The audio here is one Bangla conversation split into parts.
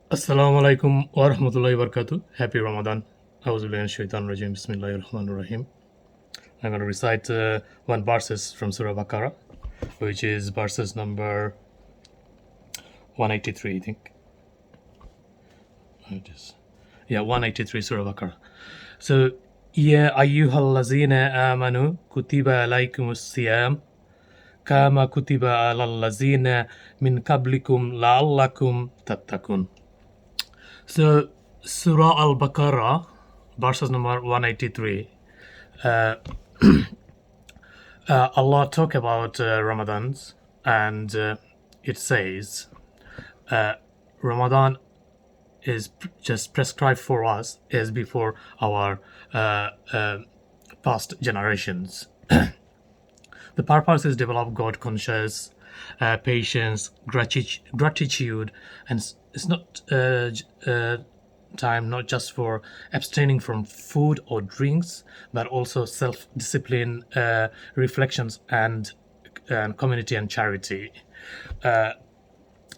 Assalamu alaikum wa rahmatullahi wa barakatuh. Happy Ramadan. Auzubillahi shaitan rajim. Bismillahir rahmanir rahim. I'm going to recite one verses from Surah Baqarah, which is verses number 183, I think. It is. Yeah, 183 Surah Baqarah. So, Ya ayyuhal lazina amanu kutiba alaykumus siyam kama kutiba alal lazina min qablikum la'allakum tattaqun. So, Surah Al-Baqarah, verses number 183. Allah talk about Ramadans, and it says Ramadan is just prescribed for us as before our past generations. The purpose is develop God conscious, patience, gratitude, and it's not time not just for abstaining from food or drinks, but also self-discipline, reflections, and community and charity.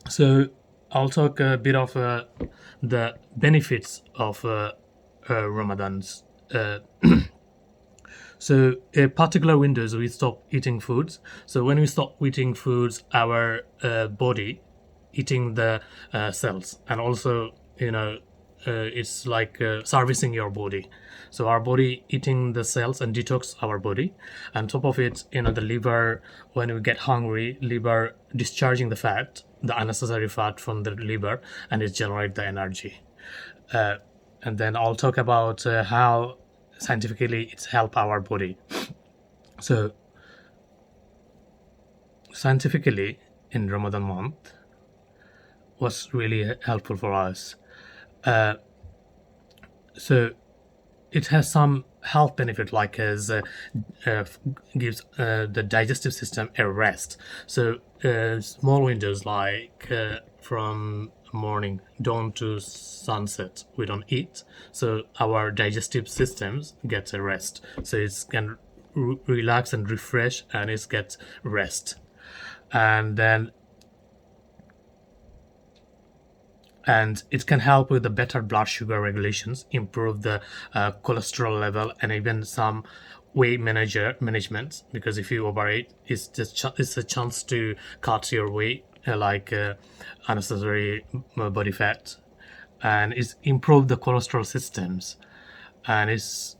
So I'll talk a bit of the benefits of Ramadan's. So particular windows we stop eating foods. So when we stop eating foods, our body eating the cells, and also it's like servicing your body. So our body eating the cells and detox our body. On top of it, the liver, when we get hungry, liver discharging the fat, the unnecessary fat from the liver, and it generate the energy. And then I'll talk about how scientifically it's help our body. So scientifically in Ramadan month was really helpful for us. So it has some health benefit, like as gives the digestive system a rest. So small windows like from morning dawn to sunset we don't eat, so our digestive systems get a rest, so it can relax and refresh, and it gets rest. And it can help with the better blood sugar regulations, improve the cholesterol level, and even some weight management. Because if you overeat, it's a chance to cut your weight, like unnecessary body fat, and it's improve the cholesterol systems. And it's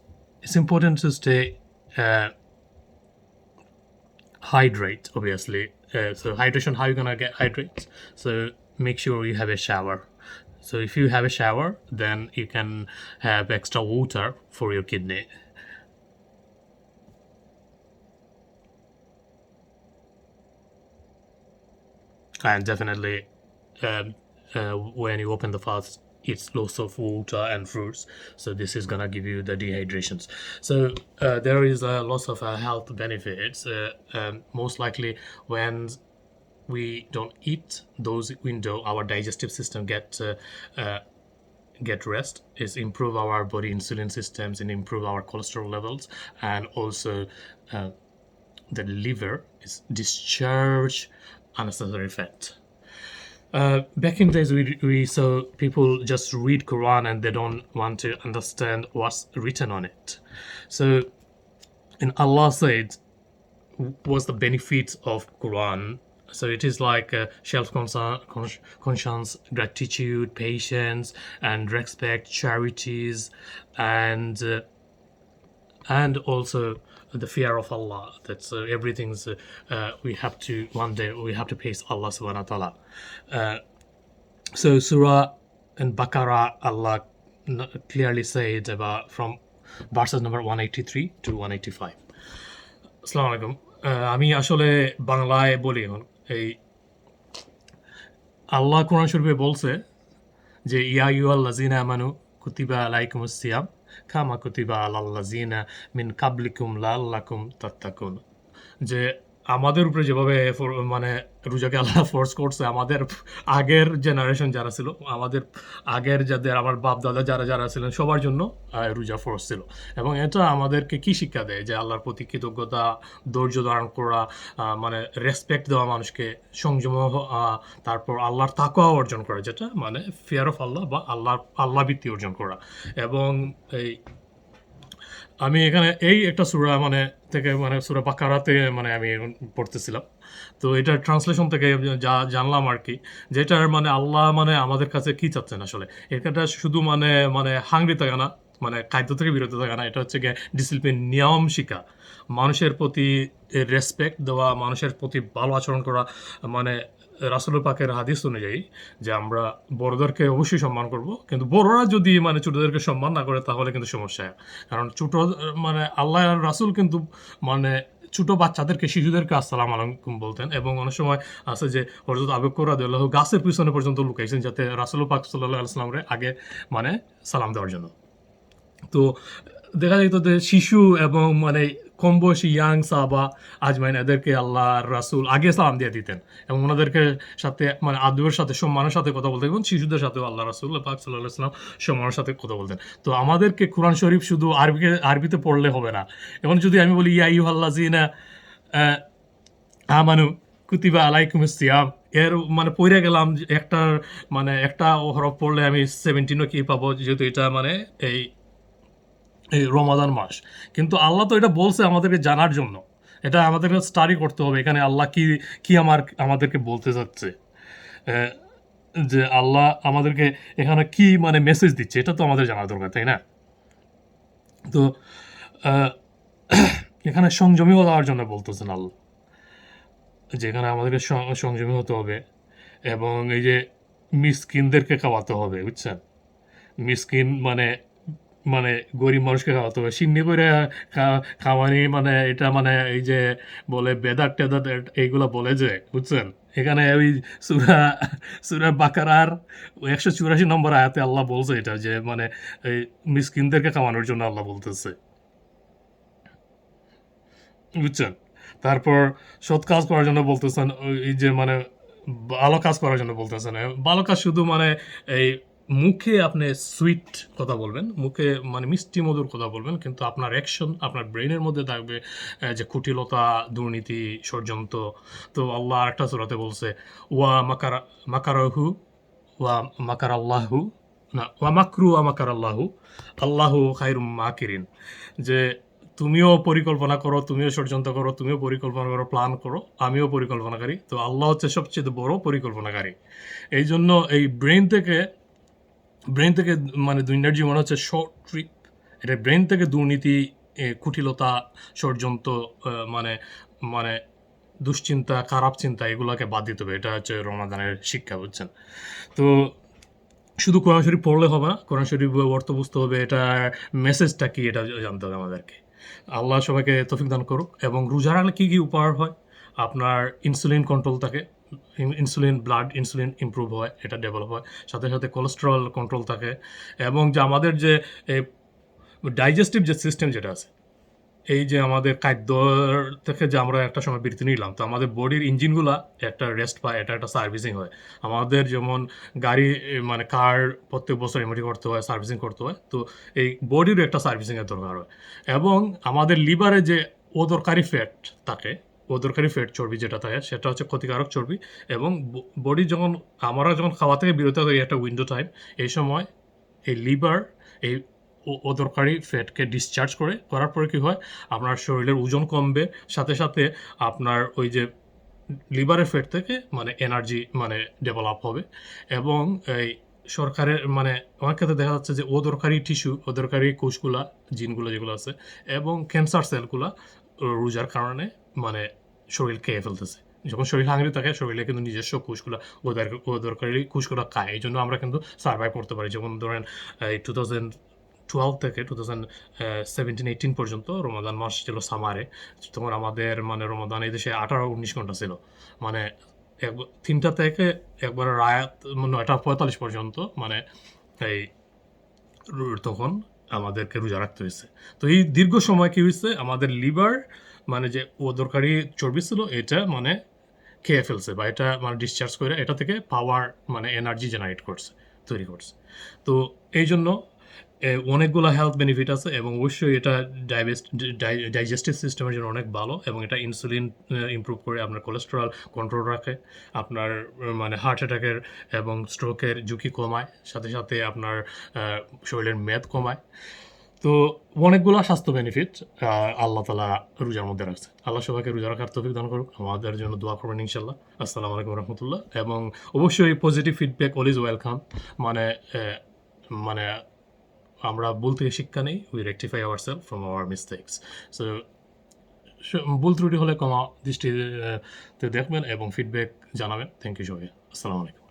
important to stay hydrate, obviously. So hydration, how you gonna get hydrate? So make sure you have a shower. So if you have a shower, then you can have extra water for your kidney. And definitely, when you open the fast, it's lots of water and fruits. So this is gonna give you the dehydrations. So there is lots of health benefits. Most likely, when we don't eat those window, our digestive system get rest, is improve our body insulin systems and improve our cholesterol levels, and also the liver is discharge unnecessary fat. Back in days, we saw people just read Quran and they don't want to understand what's written on it. So, and Allah said, what's the benefits of Quran? So it is like conscience, gratitude, patience, and respect, charities, and also the fear of Allah. That's everything's. We have to one day we have to face Allah Subhanahu wa Taala. So Surah and Baqarah, Allah clearly said about from verses number 183 to 185. আসসালামু আলাইকুম। আমি আসলে বাংলায় বলি এখন। এই আল্লাহ কোরআন শরীফে বলছে যে ইয়া আইয়ুহাল্লাযীনা আমানু কুতিবা আলাইকুমুস সিয়াম কামা কুতিবা আলাল্লাযীনা মিন ক্বাবলিকুম লাআল্লাকুম তাত্তাকুন। যে আমাদের উপরে যেভাবে মানে রোজাকে আল্লাহ ফোর্স করছে, আমাদের আগের জেনারেশন যারা ছিল, আমাদের আগের যাদের আমার বাপ দাদা যারা যারা ছিলেন সবার জন্য রোজা ফোর্স ছিল। এবং এটা আমাদেরকে কি শিক্ষা দেয় যে আল্লাহর প্রতি কৃতজ্ঞতা, ধৈর্য ধারণ করা, মানে রেসপেক্ট দেওয়া মানুষকে, সংযম, তারপর আল্লাহর তাকওয়া অর্জন করা, যেটা মানে ফিয়ার অফ আল্লাহ বা আল্লাহ ভিত্তি অর্জন করা। এবং এই আমি এখানে এই একটা সূরা মানে থেকে মানে সূরা বাকারাতে মানে আমি পড়তেছিলাম। তো এটার ট্রান্সলেশন থেকে যা জানলাম আর কি, যেটার মানে আল্লাহ মানে আমাদের কাছে কি চাচ্ছেন আসলে। এটা শুধু মানে মানে হাংরি থাকা না, মানে খাদ্য থেকে বিরত থাকা না, এটা হচ্ছে গিয়ে ডিসিপ্লিন, নিয়ম শিখা, মানুষের প্রতি রেসপেক্ট দেওয়া, মানুষের প্রতি ভালো আচরণ করা। মানে রাসূল পাকের হাদিস অনুযায়ী যে আমরা বড়দেরকে অবশ্যই সম্মান করব, কিন্তু বড়রা যদি মানে ছোটদেরকে সম্মান না করে তাহলে কিন্তু সমস্যা। কারণ ছোট মানে আল্লাহ আর রাসূল কিন্তু মানে ছোট বাচ্চাদেরকে, শিশুদেরকে আসসালাম আলাইকুম বলতেন। এবং অনেক সময় আছে যে হযরত আবু বকর রাদিয়াল্লাহু গাছের পিছনে পর্যন্ত লুকাইছেন যাতে রাসূল পাক সাল্লাল্লাহু আলাইহি ওয়াসাল্লামের আগে মানে সালাম দেওয়ার জন্য। তো দেখা যেত যে শিশু এবং মানে কম বয়সী ইয়াং সাহাবা আজমাইন এদেরকে আল্লাহ রাসূল আগে সালাম দিয়ে দিতেন এবং ওনাদেরকে সাথে মানে আদবের সাথে সম্মানের সাথে কথা বলতেন, এবং শিশুদের সাথেও আল্লাহ রাসূল পাক সাল্লাল্লাহু আলাইহি ওয়াসাল্লাম সম্মানের সাথে কথা বলতেন। তো আমাদেরকে কোরআন শরীফ শুধু আরবিতে পড়লে হবে না। এখন যদি আমি বলি ইয়া আইয়ুহাল্লাযিনা আমানু কুতিবা আলাইকুমুস সিয়াম, এর মানে পড়ে গেলাম যে একটার মানে একটা হরফ পড়লে আমি 17 কি পাবো, যেহেতু এটা মানে এই এই রমাদান মাস। কিন্তু আল্লাহ তো এটা বলছে আমাদেরকে জানার জন্য, এটা আমাদেরকে স্টাডি করতে হবে এখানে আল্লাহ কি কি আমাদেরকে বলতে চাচ্ছে। আহ, যে আল্লাহ আমাদেরকে এখানে কি মানে মেসেজ দিচ্ছে, এটা তো আমাদের জানা দরকার, তাই না? তো আহ, এখানে সংযমী হওয়ার জন্য বলতেছেন আল্লাহ, যেখানে আমাদেরকে সংযমী হতে হবে। এবং এই যে মিসকিনদেরকে খাওয়াতে হবে, বুঝছেন? মিসকিন মানে মানে গরিব মানুষকে খাওয়াতে হবে। সিন্নি করে খাওয়ানি মানে এটা মানে এই যে বলে বেদাত টেদাত এইগুলা বলে যে, বুঝছেন? এখানে ওই সূরা সূরা বাকারার 184 নম্বর আয়াতে আল্লাহ বলছে এটা যে মানে এই মিসকিনদেরকে খাওয়ানোর জন্য আল্লাহ বলতেছে, বুঝছেন? তারপর সৎ কাজ করার জন্য বলতেছেন, এই যে মানে ভালো কাজ করার জন্য বলতেছেন। ভালো কাজ শুধু মানে এই মুখে আপনি সুইট কথা বলবেন, মুখে মানে মিষ্টি মধুর কথা বলবেন, কিন্তু আপনার অ্যাকশন, আপনার ব্রেনের মধ্যে থাকবে যে কুটিলতা, দুর্নীতি, ষড়যন্ত্র। তো আল্লাহ আরেকটা সূরাতে বলছে ওয়া মাকারাহু ওয়া মাকারাল্লাহু, না ওয়া মাকরু ওয়া মাকারাল্লাহু আল্লাহু খায়রুম মাকিরিন, যে তুমিও পরিকল্পনা করো, তুমিও ষড়যন্ত্র করো, তুমিও পরিকল্পনা করো, প্ল্যান করো, আমিও পরিকল্পনাকারী, তো আল্লাহ হচ্ছে সবচেয়ে বড় পরিকল্পনাকারী। এই জন্য এই ব্রেন থেকে মানে দুনিয়ার জীবন হচ্ছে শর্ট ট্রিপ। এটা ব্রেন থেকে দুর্নীতি, কুটিলতা, ষড়যন্ত্র, মানে মানে দুশ্চিন্তা, খারাপ চিন্তা, এগুলোকে বাদ দিতে হবে। এটা হচ্ছে রমাদানের শিক্ষা, বুঝছেন? তো শুধু কোরআন শরীফ পড়লে হবে না, কোরআন শরীফ অর্থ বুঝতে হবে, এটা মেসেজটা কি এটা জানতে হবে আমাদেরকে। আল্লাহ সবাইকে তৌফিক দান করুক। এবং রোজা রাখলে কী কী উপকার হয়, আপনার ইনসুলিন কন্ট্রোল থাকে, ব্লাড ইনসুলিন ইমপ্রুভ হয়, এটা ডেভেলপ হয়, সাথে সাথে কোলেস্টেরল কন্ট্রোল থাকে। এবং যে আমাদের যে ডাইজেস্টিভ যে সিস্টেম যেটা আছে, এই যে আমাদের খাদ্য থেকে যে আমরা একটা সময় বিরতি নিলাম, তো আমাদের বডির ইঞ্জিনগুলা একটা রেস্ট পায়, এটা একটা সার্ভিসিং হয়। আমাদের যেমন গাড়ি মানে কার প্রত্যেক বছর এমডি করতে হয়, সার্ভিসিং করতে হয়, তো এই বডিরও একটা সার্ভিসিংয়ের দরকার হয়। এবং আমাদের লিভারে যে অদরকারি ফ্যাট থাকে, অদরকারি ফ্যাট চর্বি যেটা থাকে, সেটা হচ্ছে ক্ষতিকারক চর্বি। এবং বডি যখন আমরা যখন খাওয়া থেকে বিরত থাকি, একটা উইন্ডো টাইম, এই সময় এই লিভার এই অদরকারি ফ্যাটকে ডিসচার্জ করার পরে কী হয়, আপনার শরীরের ওজন কমবে, সাথে সাথে আপনার ওই যে লিভারের ফ্যাট থেকে মানে এনার্জি মানে ডেভেলপ হবে। এবং এই সরকারের মানে অনেক ক্ষেত্রে দেখা যাচ্ছে যে অদরকারি টিস্যু, অদরকারি কোষগুলা, জিনগুলো যেগুলো আছে, এবং ক্যান্সার সেলগুলা রোজার কারণে মানে শরীর খেয়ে ফেলতেছে। যখন শরীর হাঙ্গরি থাকে, শরীরে কিন্তু নিজস্ব কোষগুলো অদরকারি কোষগুলো খায়, এই জন্য আমরা কিন্তু সার্ভাইভ করতে পারি। যেমন ধরেন এই 2012 থেকে 2017-18 পর্যন্ত রমাদান মাস ছিল সামারে, তখন আমাদের মানে রমাদান এই দেশে 18-19 ঘন্টা ছিল। মানে 3টা থেকে একবার রাত 9টা 45 পর্যন্ত মানে এই তখন আমাদেরকে রোজা রাখতে হয়েছে। তো এই দীর্ঘ সময় কী হয়েছে, আমাদের লিভার মানে যে অদরকারি চর্বি ছিল এটা মানে খেয়ে ফেলছে বা এটা মানে ডিসচার্জ করে এটা থেকে পাওয়ার মানে এনার্জি জেনারেট করছে, তৈরি করছে। তো এই জন্য অনেকগুলো হেলথ বেনিফিট আছে এবং অবশ্যই এটা ডাইজেস্টিভ সিস্টেমের জন্য অনেক ভালো এবং এটা ইনসুলিন ইমপ্রুভ করে, আপনার কোলেস্টেরল কন্ট্রোল রাখে, আপনার মানে হার্ট অ্যাটাকের এবং স্ট্রোকের ঝুঁকি কমায়, সাথে সাথে আপনার শরীরের মেদ কমায়। তো অনেকগুলো স্বাস্থ্য বেনিফিট আল্লাহ তালা রোজার মধ্যে রাখছে। আল্লাহ সবাইকে রোজা রাখার তৌফিক দান করুক, আমাদের জন্য দোয়া করবেন ইনশাল্লাহ। আসসালামু আলাইকুম রহমতুল্লাহ। এবং অবশ্যই পজিটিভ ফিডব্যাক অলওয়েজ ওয়েলকাম। মানে মানে আমরা ভুল থেকে শিক্ষা নেই, we rectify our self from our mistakes. So ভুল ত্রুটি হলে ক্ষমা দৃষ্টিতে দেখবেন এবং ফিডব্যাক জানাবেন। থ্যাংক ইউ সবাই। আসসালামু আলাইকুম।